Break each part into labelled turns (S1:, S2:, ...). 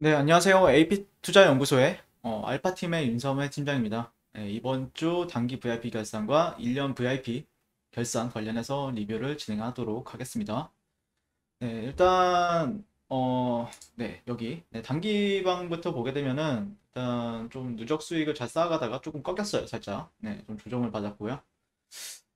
S1: 네, 안녕하세요. AP투자연구소의 알파팀의 윤섬혜 팀장입니다. 네, 이번 주 단기 VIP 결산과 1년 VIP 결산 관련해서 리뷰를 진행하도록 하겠습니다. 네, 일단 네, 여기 단기방부터 보게 되면은 일단 좀 누적 수익을 잘 쌓아가다가 조금 꺾였어요, 살짝. 네, 좀 조정을 받았고요.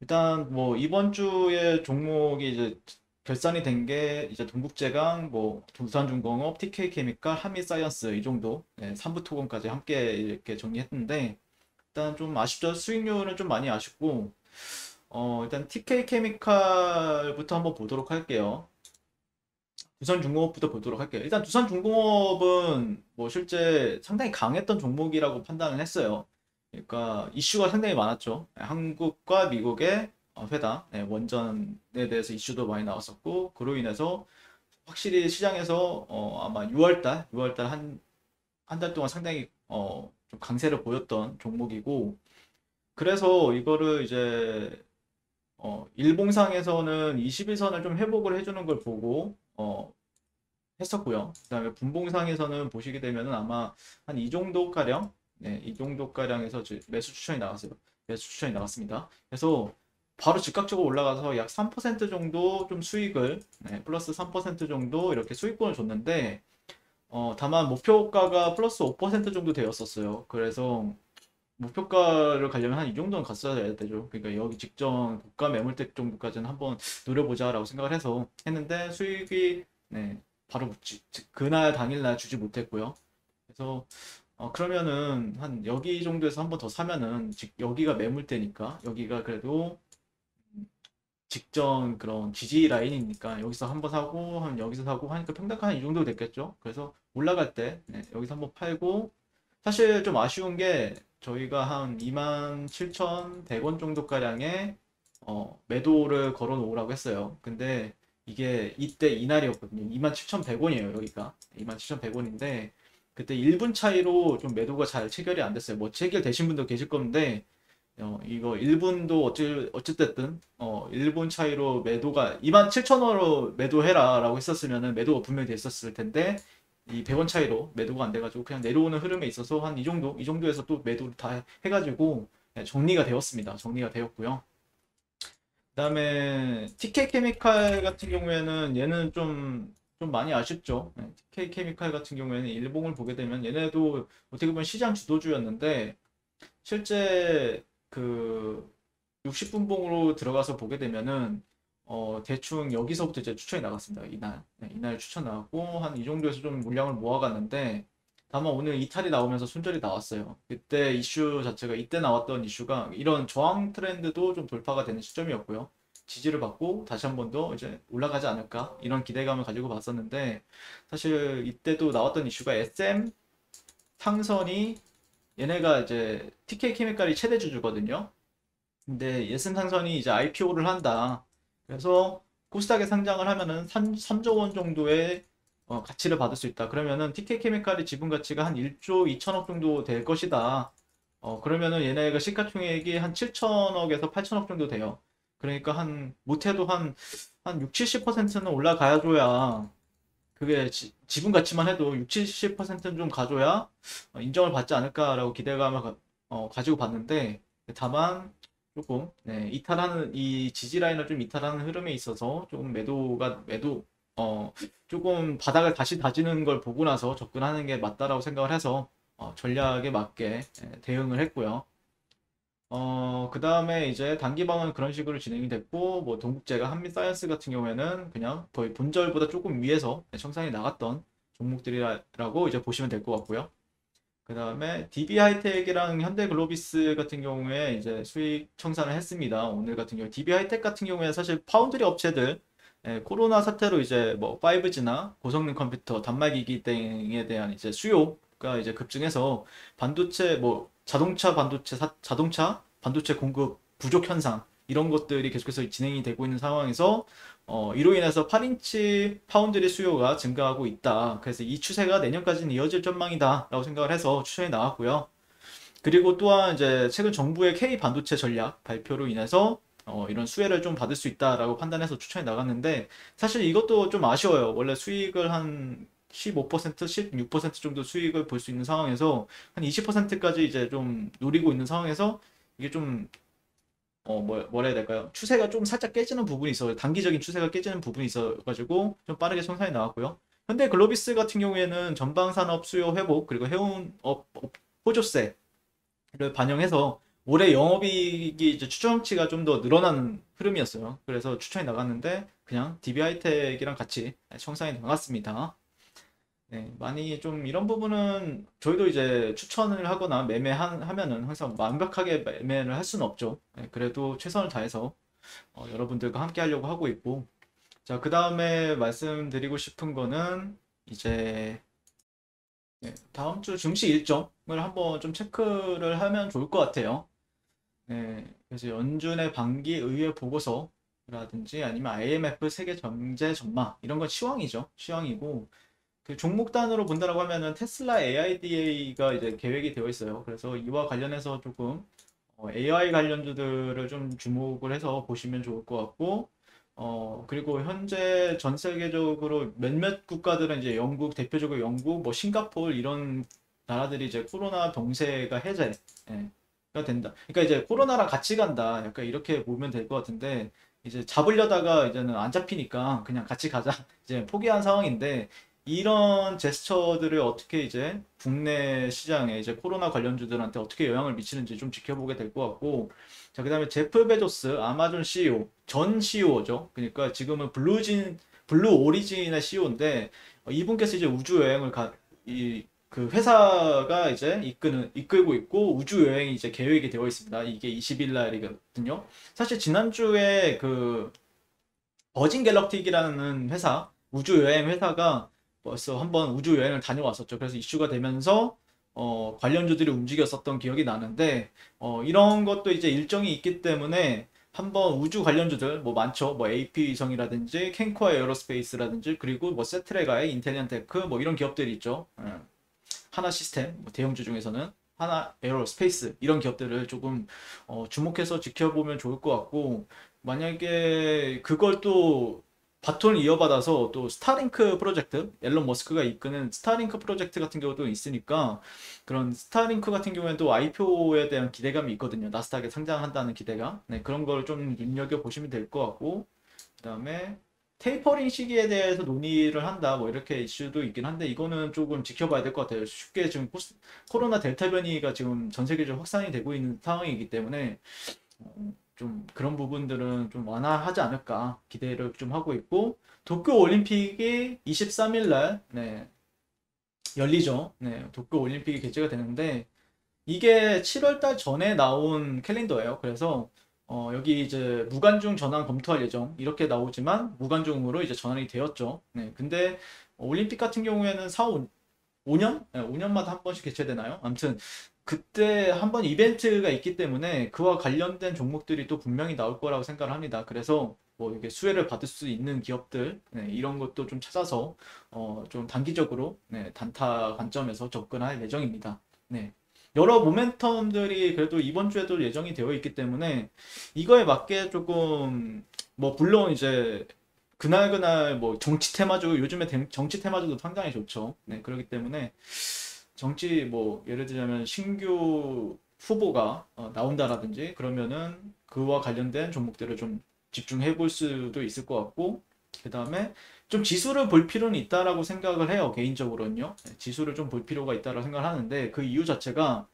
S1: 일단 뭐 이번 주에 종목이 이제 결산이 된 게 이제 동국제강, 뭐 두산중공업, TK케미칼, 한미사이언스 이 정도 3부 토건까지 함께 이렇게 정리했는데 일단 좀 아쉽죠. 수익률은 좀 많이 아쉽고 일단 TK케미칼부터 한번 보도록 할게요. 두산중공업부터 보도록 할게요. 일단 두산중공업은 뭐 실제 상당히 강했던 종목이라고 판단을 했어요. 그러니까 이슈가 상당히 많았죠. 한국과 미국의 회담, 원전에 대해서 이슈도 많이 나왔었고, 그로 인해서 확실히 시장에서 아마 6월달 한 달 동안 상당히 좀 강세를 보였던 종목이고, 그래서 이거를 이제 일봉상에서는 21선을 좀 회복을 해주는 걸 보고 했었고요. 그다음에 분봉상에서는 보시게 되면은 아마 한 이 정도 가량, 이 정도 가량에서 매수 추천이 나왔어요. 매수 추천이 나왔습니다. 그래서 바로 즉각적으로 올라가서 약 3% 정도 좀 수익을, 플러스 3% 정도 이렇게 수익권을 줬는데, 다만 목표가가 플러스 5% 정도 되었었어요. 그래서 목표가를 가려면 한 이 정도는 갔어야 되죠. 그러니까 여기 직전 고가 매물대 정도까지는 한번 노려보자라고 생각을 해서 했는데 수익이 바로 그날 당일날 주지 못했고요. 그래서 그러면은 한 여기 정도에서 한번 더 사면은 여기가 매물대니까 여기가 그래도 직전 그런 지지 라인이니까 여기서 한번 사고 한 여기서 사고 하니까 평당 한 이 정도 됐겠죠. 그래서 올라갈 때 여기서 한번 팔고 사실 좀 아쉬운 게 저희가 한 27,100원 정도 가량의 매도를 걸어 놓으라고 했어요. 근데 이게 이때 이날이었거든요. 27,100원이에요, 여기가. 27,100원인데 그때 1분 차이로 좀 매도가 잘 체결이 안 됐어요. 뭐 체결되신 분도 계실 건데 이거 1분도 어쨌든 1분 차이로 매도가 27,000원으로 매도해라 라고 했었으면은 매도가 분명히 됐었을 텐데 이 100원 차이로 매도가 안 돼가지고 그냥 내려오는 흐름에 있어서 한 이 정도에서 또 매도를 다 해가지고 정리가 되었습니다. 정리가 되었고요. 그다음에 TK 케미칼 같은 경우에는 얘는 좀 많이 아쉽죠. TK 케미칼 같은 경우에는 일봉을 보게 되면 얘네도 어떻게 보면 시장 주도주였는데 실제 그 60분봉으로 들어가서 보게 되면은 대충 여기서부터 이제 추천이 나갔습니다. 이날. 이날 추천 나왔고 한 이 정도에서 좀 물량을 모아갔는데 다만 오늘 이탈이 나오면서 손절이 나왔어요. 그때 이슈 자체가 이때 나왔던 이슈가 이런 저항 트렌드도 좀 돌파가 되는 시점이었고요. 지지를 받고 다시 한 번 더 이제 올라가지 않을까 이런 기대감을 가지고 봤었는데 사실 이때도 나왔던 이슈가 SM 상선이 얘네가 이제 TK 케미칼이 최대 주주거든요. 근데 예슨 상선이 이제 IPO를 한다. 그래서 코스닥에 상장을 하면은 3조 원 정도의 가치를 받을 수 있다. 그러면은 TK케미칼의 지분 가치가 한 1조 2천억 정도 될 것이다. 그러면은 얘네가 시가총액이 한 7천억에서 8천억 정도 돼요. 그러니까 못해도 한 6, 70%는 올라가줘야 그게 지분 가치만 해도 6, 70%는 좀 가줘야 인정을 받지 않을까라고 기대감을 가지고 봤는데 다만 조금 이탈하는 이 지지 라인을 좀 이탈하는 흐름에 있어서 조금 어 조금 바닥을 다시 다지는 걸 보고 나서 접근하는 게 맞다라고 생각을 해서 전략에 맞게 대응을 했고요. 그 다음에 이제 단기방은 그런 식으로 진행이 됐고, 뭐, 동국제가 한미사이언스 같은 경우에는 그냥 거의 본절보다 조금 위에서 청산이 나갔던 종목들이라고 이제 보시면 될 것 같고요. 그 다음에 DB하이텍이랑 현대글로비스 같은 경우에 이제 수익 청산을 했습니다. 오늘 같은 경우에 DB하이텍 같은 경우에 사실 파운드리 업체들 코로나 사태로 이제 뭐 5G나 고성능 컴퓨터, 단말기기 등에 대한 이제 수요가 이제 급증해서 반도체 뭐 자동차 반도체 공급 부족 현상 이런 것들이 계속해서 진행이 되고 있는 상황에서 이로 인해서 8인치 파운드리 수요가 증가하고 있다. 그래서 이 추세가 내년까지는 이어질 전망이다라고 생각을 해서 추천이 나왔고요. 그리고 또한 이제 최근 정부의 K 반도체 전략 발표로 인해서 이런 수혜를 좀 받을 수 있다라고 판단해서 추천이 나갔는데 사실 이것도 좀 아쉬워요. 원래 수익을 한 15%, 16% 정도 수익을 볼 수 있는 상황에서 한 20%까지 이제 좀 노리고 있는 상황에서 이게 좀 뭐라 해야 될까요? 추세가 좀 살짝 깨지는 부분이 있어요. 단기적인 추세가 깨지는 부분이 있어가지고 좀 빠르게 손상이 나왔고요. 현대 글로비스 같은 경우에는 전방산업 수요 회복 그리고 해운업 호조세를 반영해서 올해 영업이익이 이제 추정치가 좀 더 늘어나는 흐름이었어요. 그래서 추천이 나갔는데 그냥 DB 하이텍이랑 같이 청산이 나갔습니다. 네, 많이 좀 이런 부분은 저희도 이제 추천을 하거나 매매하면은 항상 완벽하게 매매를 할 수는 없죠. 네, 그래도 최선을 다해서 여러분들과 함께 하려고 하고 있고. 자, 그 다음에 말씀드리고 싶은 거는 이제 다음 주 증시 일정을 한번 좀 체크를 하면 좋을 것 같아요. 네, 그래서 연준의 반기 의회 보고서라든지 아니면 IMF 세계 경제 전망 이런 건 시황이죠. 시황이고 그 종목단으로 본다라고 하면은 테슬라 AIDA가 이제 계획이 되어 있어요. 그래서 이와 관련해서 조금 AI 관련주들을 좀 주목을 해서 보시면 좋을 것 같고 그리고 현재 전 세계적으로 몇몇 국가들은 이제 영국, 대표적으로 영국, 뭐 싱가포르 이런 나라들이 이제 코로나 병세가 해제가 된다. 그러니까 이제 코로나랑 같이 간다. 약간 이렇게 보면 될 것 같은데 이제 잡으려다가 이제는 안 잡히니까 그냥 같이 가자. 이제 포기한 상황인데 이런 제스처들을 어떻게 이제 국내 시장에 이제 코로나 관련주들한테 어떻게 영향을 미치는지 좀 지켜보게 될 것 같고 자, 그 다음에 제프 베조스, 아마존 CEO, 전 CEO죠. 그러니까 지금은 블루 오리진의 CEO인데, 이분께서 이제 우주 여행을 그 회사가 이제 이끌고 있고 우주 여행이 이제 계획이 되어 있습니다. 이게 20일 날이거든요. 사실 지난주에 그 버진 갤럭틱이라는 회사, 우주 여행 회사가 벌써 한번 우주 여행을 다녀왔었죠. 그래서 이슈가 되면서 관련주들이 움직였었던 기억이 나는데 이런 것도 이제 일정이 있기 때문에 한번 우주 관련주들 뭐 많죠. 뭐 AP 위성이라든지 캔코아 에어로스페이스라든지 그리고 뭐 세트레가의 인텔리언테크 뭐 이런 기업들이 있죠. 하나 시스템 뭐 대형주 중에서는 하나 에어로스페이스 이런 기업들을 조금 주목해서 지켜보면 좋을 것 같고 만약에 그걸 또 바톤을 이어받아서 또 스타링크 프로젝트, 앨런 머스크가 이끄는 스타링크 프로젝트 같은 경우도 있으니까 그런 스타링크 같은 경우에는 또 IPO에 대한 기대감이 있거든요. 나스닥에 상장한다는 기대가. 네, 그런 걸 좀 눈여겨보시면 될 것 같고 그 다음에 테이퍼링 시기에 대해서 논의를 한다 뭐 이렇게 이슈도 있긴 한데 이거는 조금 지켜봐야 될 것 같아요. 쉽게 지금 코로나 델타 변이가 지금 전 세계적으로 확산이 되고 있는 상황이기 때문에 좀 그런 부분들은 좀 완화하지 않을까 기대를 좀 하고 있고 도쿄 올림픽이 23일 날 열리죠. 네, 도쿄 올림픽이 개최가 되는데 이게 7월 달 전에 나온 캘린더예요. 그래서 여기 이제 무관중 전환 검토할 예정 이렇게 나오지만 무관중으로 이제 전환이 되었죠. 네, 근데 올림픽 같은 경우에는 5년? 네, 5년마다 한 번씩 개최되나요? 아무튼 그때 한 번 이벤트가 있기 때문에 그와 관련된 종목들이 또 분명히 나올 거라고 생각을 합니다. 그래서 뭐 이게 수혜를 받을 수 있는 기업들 이런 것도 좀 찾아서 좀 단기적으로 단타 관점에서 접근할 예정입니다. 네. 여러 모멘텀들이 그래도 이번 주에도 예정이 되어 있기 때문에 이거에 맞게 조금 뭐 물론 이제 그날그날 뭐 정치 테마주 요즘에 정치 테마주도 상당히 좋죠. 네, 그렇기 때문에 정치 뭐 예를 들자면 신규 후보가 나온다라든지 그러면은 그와 관련된 종목들을 좀 집중해 볼 수도 있을 것 같고 그 다음에 좀 지수를 볼 필요는 있다라고 생각을 해요. 개인적으로는요. 네, 지수를 좀 볼 필요가 있다라고 생각을 하는데 그 이유 자체가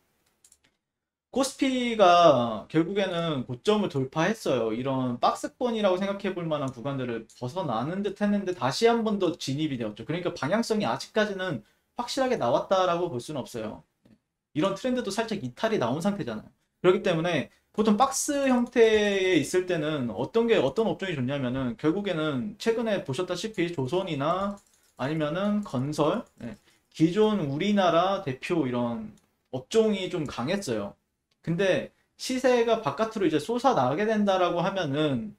S1: 코스피가 결국에는 고점을 돌파했어요. 이런 박스권이라고 생각해 볼 만한 구간들을 벗어나는 듯 했는데 다시 한 번 더 진입이 되었죠. 그러니까 방향성이 아직까지는 확실하게 나왔다라고 볼 수는 없어요. 이런 트렌드도 살짝 이탈이 나온 상태잖아요. 그렇기 때문에 보통 박스 형태에 있을 때는 어떤 업종이 좋냐면은 결국에는 최근에 보셨다시피 조선이나 아니면은 건설, 기존 우리나라 대표 이런 업종이 좀 강했어요. 근데 시세가 바깥으로 이제 솟아나게 된다라고 하면은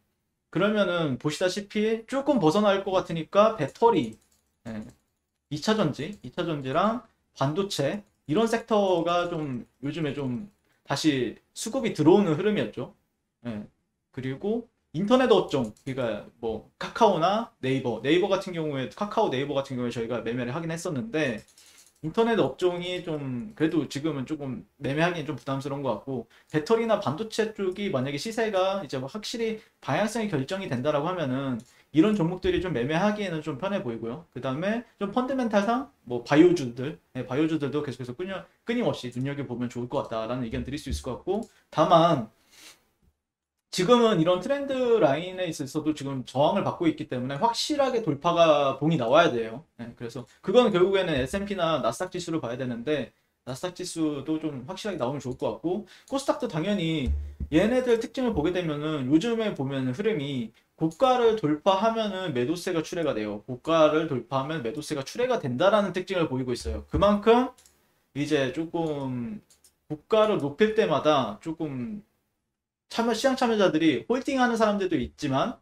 S1: 그러면은 보시다시피 조금 벗어날 것 같으니까 배터리, 예, 2차 전지, 2차 전지랑 반도체 이런 섹터가 좀 요즘에 좀 다시 수급이 들어오는 흐름이었죠. 예. 그리고 인터넷 업종, 그러니까 뭐 카카오나 네이버 같은 경우에 카카오 네이버 같은 경우에 저희가 매매를 하긴 했었는데 인터넷 업종이 좀 그래도 지금은 조금 매매하기는 좀 부담스러운 것 같고 배터리나 반도체 쪽이 만약에 시세가 이제 뭐 확실히 방향성이 결정이 된다라고 하면은 이런 종목들이 좀 매매하기에는 좀 편해 보이고요. 그 다음에 좀 펀드멘탈상 뭐 바이오주들, 네, 바이오주들도 계속해서 끊임없이 눈여겨보면 좋을 것 같다라는 의견 드릴 수 있을 것 같고 다만 지금은 이런 트렌드 라인에 있어서도 지금 저항을 받고 있기 때문에 확실하게 돌파가 봉이 나와야 돼요. 네, 그래서 그건 결국에는 S&P나 나스닥 지수를 봐야 되는데 나스닥 지수도 좀 확실하게 나오면 좋을 것 같고 코스닥도 당연히 얘네들 특징을 보게 되면은 요즘에 보면 흐름이 고가를 돌파하면은 매도세가 출회가 돼요. 고가를 돌파하면 매도세가 출회가 된다라는 특징을 보이고 있어요. 그만큼 이제 조금 고가를 높일 때마다 조금 시장 참여자들이 홀딩하는 사람들도 있지만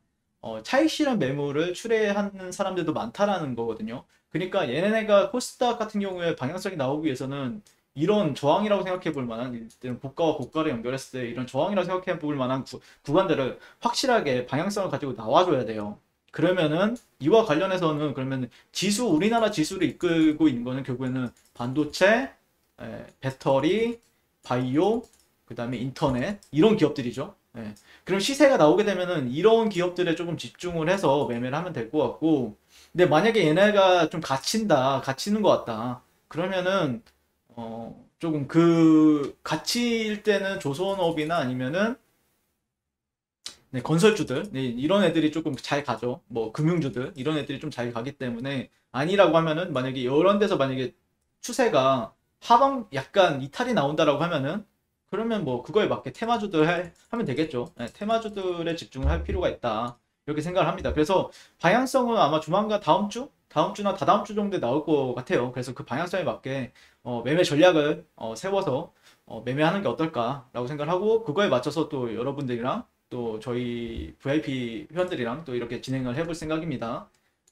S1: 차익 실현 매물을 출회하는 사람들도 많다라는 거거든요. 그러니까 얘네가 코스닥 같은 경우에 방향성이 나오기 위해서는 이런 저항이라고 생각해 볼 만한 이런 고가와 고가를 연결했을 때 이런 저항이라고 생각해 볼 만한 구간들을 확실하게 방향성을 가지고 나와줘야 돼요. 그러면은 이와 관련해서는 그러면 우리나라 지수를 이끌고 있는 거는 결국에는 반도체, 배터리, 바이오, 그 다음에 인터넷 이런 기업들이죠. 예. 그럼 시세가 나오게 되면은 이런 기업들에 조금 집중을 해서 매매를 하면 될 것 같고, 근데 만약에 얘네가 좀 갇히는 것 같다. 그러면은 조금 그 갇힐 때는 조선업이나 아니면은 네, 건설주들 네, 이런 애들이 조금 잘 가죠. 뭐 금융주들 이런 애들이 좀 잘 가기 때문에 아니라고 하면은 만약에 이런 데서 만약에 추세가 약간 이탈이 나온다라고 하면은 그러면 뭐 그거에 맞게 하면 되겠죠. 네, 테마주들에 집중을 할 필요가 있다. 이렇게 생각을 합니다. 그래서 방향성은 아마 조만간 다음 주나 다다음 주 정도에 나올 것 같아요. 그래서 그 방향성에 맞게 매매 전략을 세워서 매매하는 게 어떨까라고 생각을 하고 그거에 맞춰서 또 여러분들이랑 또 저희 VIP 회원들이랑 또 이렇게 진행을 해볼 생각입니다.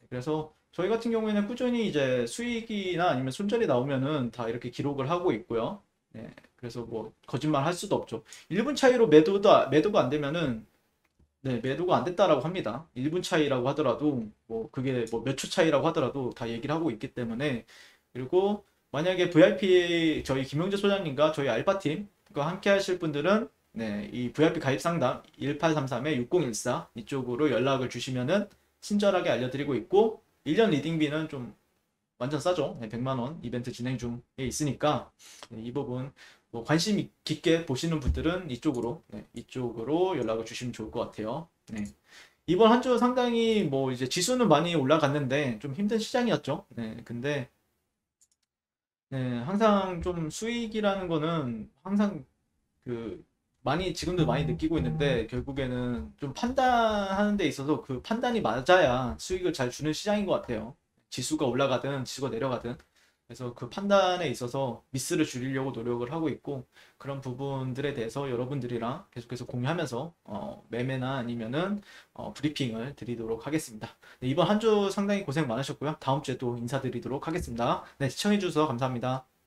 S1: 그래서 저희 같은 경우에는 꾸준히 이제 수익이나 아니면 손절이 나오면은 다 이렇게 기록을 하고 있고요. 네, 그래서 뭐 거짓말 할 수도 없죠. 1분 차이로 매도가 안 되면은 네, 매도가 안 됐다라고 합니다. 1분 차이라고 하더라도 뭐 그게 뭐 몇 초 차이라고 하더라도 다 얘기를 하고 있기 때문에 그리고 만약에 VIP 저희 김용재 소장님과 저희 알파팀과 함께 하실 분들은 네, 이 VIP 가입 상담 1833-6014 이쪽으로 연락을 주시면은 친절하게 알려드리고 있고 1년 리딩비는 좀 완전 싸죠. 네, 100만 원 이벤트 진행 중에 있으니까 네, 이 부분 뭐 관심 깊게 보시는 분들은 이쪽으로 연락을 주시면 좋을 것 같아요. 네. 이번 한 주 상당히 뭐 이제 지수는 많이 올라갔는데 좀 힘든 시장이었죠. 네, 근데 네, 항상 좀 수익이라는 거는 항상 그 지금도 많이 느끼고 있는데 결국에는 좀 판단하는 데 있어서 그 판단이 맞아야 수익을 잘 주는 시장인 것 같아요. 지수가 올라가든 지수가 내려가든. 그래서 그 판단에 있어서 미스를 줄이려고 노력을 하고 있고 그런 부분들에 대해서 여러분들이랑 계속해서 공유하면서 매매나 아니면은 브리핑을 드리도록 하겠습니다. 네, 이번 한 주 상당히 고생 많으셨고요. 다음 주에 또 인사드리도록 하겠습니다. 네, 시청해주셔서 감사합니다.